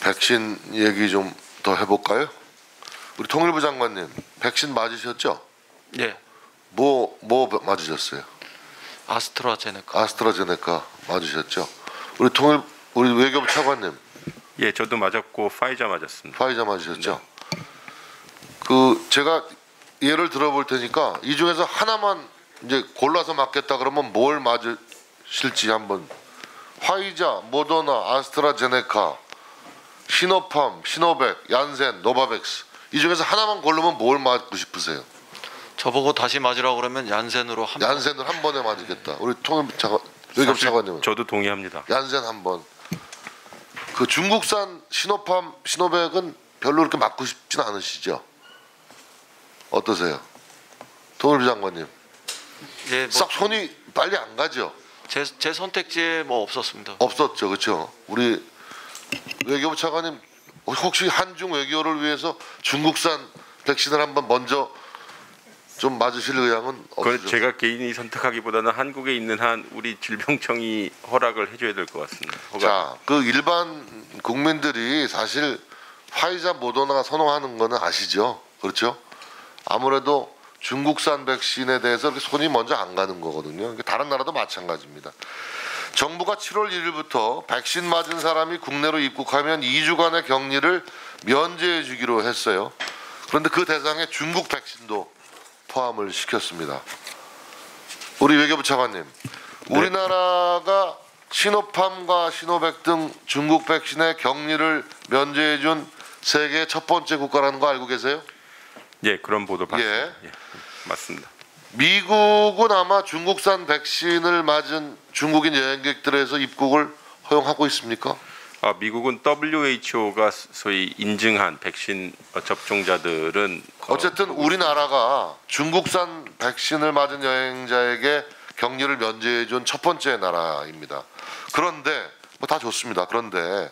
백신 얘기 좀 더 해볼까요? 우리 통일부 장관님, 백신 맞으셨죠? 예, 뭐 맞으셨어요? 아스트라제네카. 아스트라제네카 맞으셨죠? 우리 외교부 차관님, 예, 저도 맞았고 파이자 맞았습니다. 파이자 맞으셨죠? 그 제가 예를 들어볼 테니까 이 중에서 하나만 이제 골라서 맞겠다 그러면 뭘 맞으실지 한번. 화이자, 모더나, 아스트라제네카, 시노팜, 시노백, 얀센, 노바백스 이 중에서 하나만 고르면 뭘 맞고 싶으세요? 저보고 다시 맞으라고 그러면 얀센으로 한 번. 얀센을 한 번에 맞으겠다. 우리 외교부 차관님은 저도 동의합니다. 얀센 한 번. 그 중국산 시노팜, 시노백은 별로 그렇게 맞고 싶진 않으시죠? 어떠세요? 통일부 장관님. 예, 싹 손이 빨리 안 가죠? 제 선택지에 뭐 없었습니다. 없었죠, 그렇죠? 우리 외교부 차관님 혹시 한중 외교를 위해서 중국산 백신을 한번 먼저 좀 맞으실 의향은 그건 없으죠? 제가 개인이 선택하기보다는 한국에 있는 한 우리 질병청이 허락을 해줘야 될 것 같습니다. 자, 그 일반 국민들이 사실 화이자, 모더나 선호하는 거는 아시죠? 그렇죠? 아무래도 중국산 백신에 대해서 이렇게 손이 먼저 안 가는 거거든요. 다른 나라도 마찬가지입니다. 정부가 7월 1일부터 백신 맞은 사람이 국내로 입국하면 2주간의 격리를 면제해 주기로 했어요. 그런데 그 대상에 중국 백신도 포함을 시켰습니다. 우리 외교부 차관님, 네. 우리나라가 시노팜과 시노백 등 중국 백신의 격리를 면제해 준 세계 첫 번째 국가라는 거 알고 계세요? 예, 그런 보도 봤습니다. 예. 예, 맞습니다. 미국은 아마 중국산 백신을 맞은 중국인 여행객들에서 입국을 허용하고 있습니까? 미국은 WHO가 소위 인증한 백신 접종자들은 어쨌든 우리나라가 중국산 백신을 맞은 여행자에게 격리를 면제해 준 첫 번째 나라입니다. 그런데 뭐 다 좋습니다. 그런데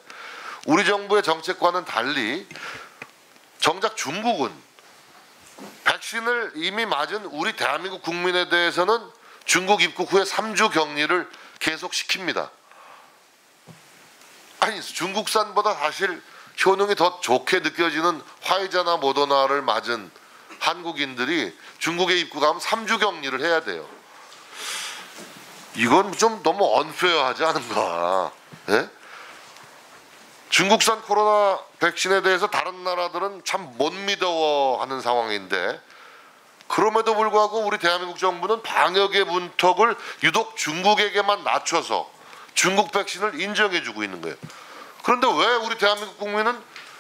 우리 정부의 정책과는 달리 정작 중국은 백신을 이미 맞은 우리 대한민국 국민에 대해서는 중국 입국 후에 3주 격리를 계속 시킵니다. 아니, 중국산보다 사실 효능이 더 좋게 느껴지는 화이자나 모더나를 맞은 한국인들이 중국에 입국하면 3주 격리를 해야 돼요. 이건 좀 너무 언페어하지 않은가? 예? 중국산 코로나 백신에 대해서 다른 나라들은 참 못 믿어하는 상황인데, 그럼에도 불구하고 우리 대한민국 정부는 방역의 문턱을 유독 중국에게만 낮춰서 중국 백신을 인정해주고 있는 거예요. 그런데 왜 우리 대한민국 국민은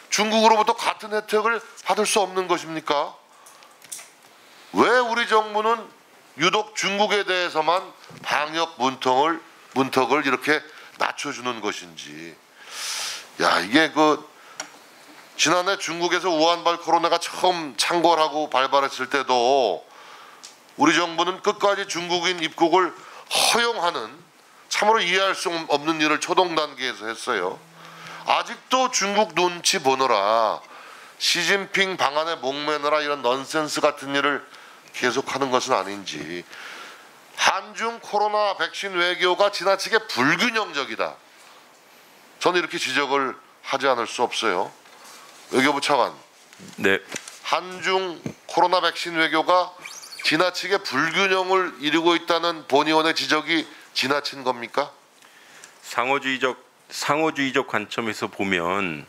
중국으로부터 같은 혜택을 받을 수 없는 것입니까? 왜 우리 정부는 유독 중국에 대해서만 방역 문턱을 이렇게 낮춰주는 것인지. 야, 이게 지난해 중국에서 우한발 코로나가 처음 창궐하고 발발했을 때도 우리 정부는 끝까지 중국인 입국을 허용하는 참으로 이해할 수 없는 일을 초동 단계에서 했어요. 아직도 중국 눈치 보느라 시진핑 방안에 목매느라 이런 넌센스 같은 일을 계속하는 것은 아닌지. 한중 코로나 백신 외교가 지나치게 불균형적이다. 저는 이렇게 지적을 하지 않을 수 없어요. 외교부 차관. 네. 한중 코로나 백신 외교가 지나치게 불균형을 이루고 있다는 본의원의 지적이 지나친 겁니까? 상호주의적 관점에서 보면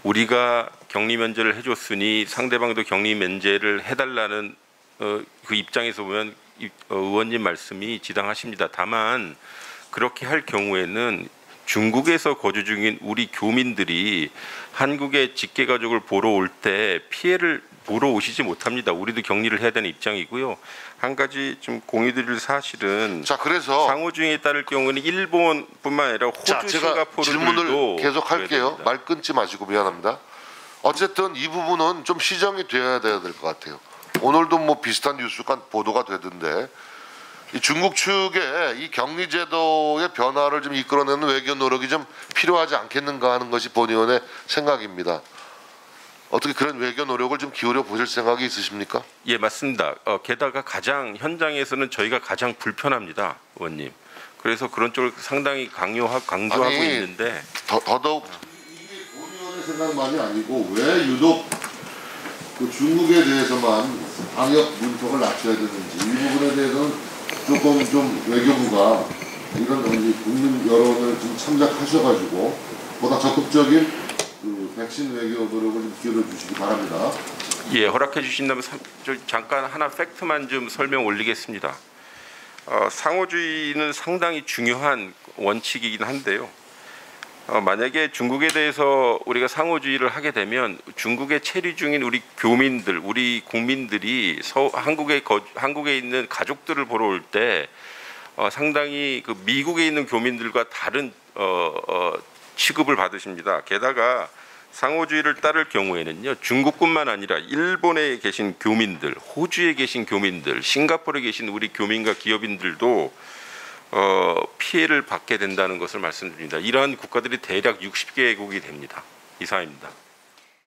우리가 격리 면제를 해줬으니 상대방도 격리 면제를 해달라는 그 입장에서 보면 의원님 말씀이 지당하십니다. 다만 그렇게 할 경우에는 중국에서 거주 중인 우리 교민들이 한국의 직계가족을 보러 올 때 피해를 보러 오시지 못합니다. 우리도 격리를 해야 되는 입장이고요. 한 가지 좀 공유드릴 사실은, 자, 그래서 상호주의에 따를 경우에는 일본뿐만 아니라 호주, 제가 싱가포르들도 질문을 계속 할게요. 말 끊지 마시고 미안합니다. 어쨌든 이 부분은 좀 시정이 돼야 될 것 같아요. 오늘도 뭐 비슷한 뉴스가 보도가 되던데, 이 중국 측의 이 격리 제도의 변화를 좀 이끌어내는 외교 노력이 좀 필요하지 않겠는가 하는 것이 본의원의 생각입니다. 어떻게 그런 외교 노력을 좀 기울여 보실 생각이 있으십니까? 예, 맞습니다. 게다가 현장에서는 저희가 가장 불편합니다, 의원님. 그래서 그런 쪽을 상당히 강조하고 있는데, 더더욱 이게 본의원의 생각만이 아니고 왜 유독 그 중국에 대해서만 방역 문턱을 낮춰야 되는지 이 부분에 대해서는 조금 좀 외교부가 이런 국민 여론을 좀 참작하셔가지고 보다 적극적인 그 백신 외교 노력을 좀 기울여 주시기 바랍니다. 예, 허락해 주신다면 잠깐 하나 팩트만 좀 설명 올리겠습니다. 상호주의는 상당히 중요한 원칙이긴 한데요. 만약에 중국에 대해서 우리가 상호주의를 하게 되면 중국에 체류 중인 우리 교민들, 우리 국민들이 한국에 있는 가족들을 보러 올 때 상당히 그 미국에 있는 교민들과 다른 취급을 받으십니다. 게다가 상호주의를 따를 경우에는요, 중국뿐만 아니라 일본에 계신 교민들, 호주에 계신 교민들, 싱가포르에 계신 우리 교민과 기업인들도 피해를 받게 된다는 것을 말씀드립니다. 이러한 국가들이 대략 60개국이 됩니다. 이상입니다.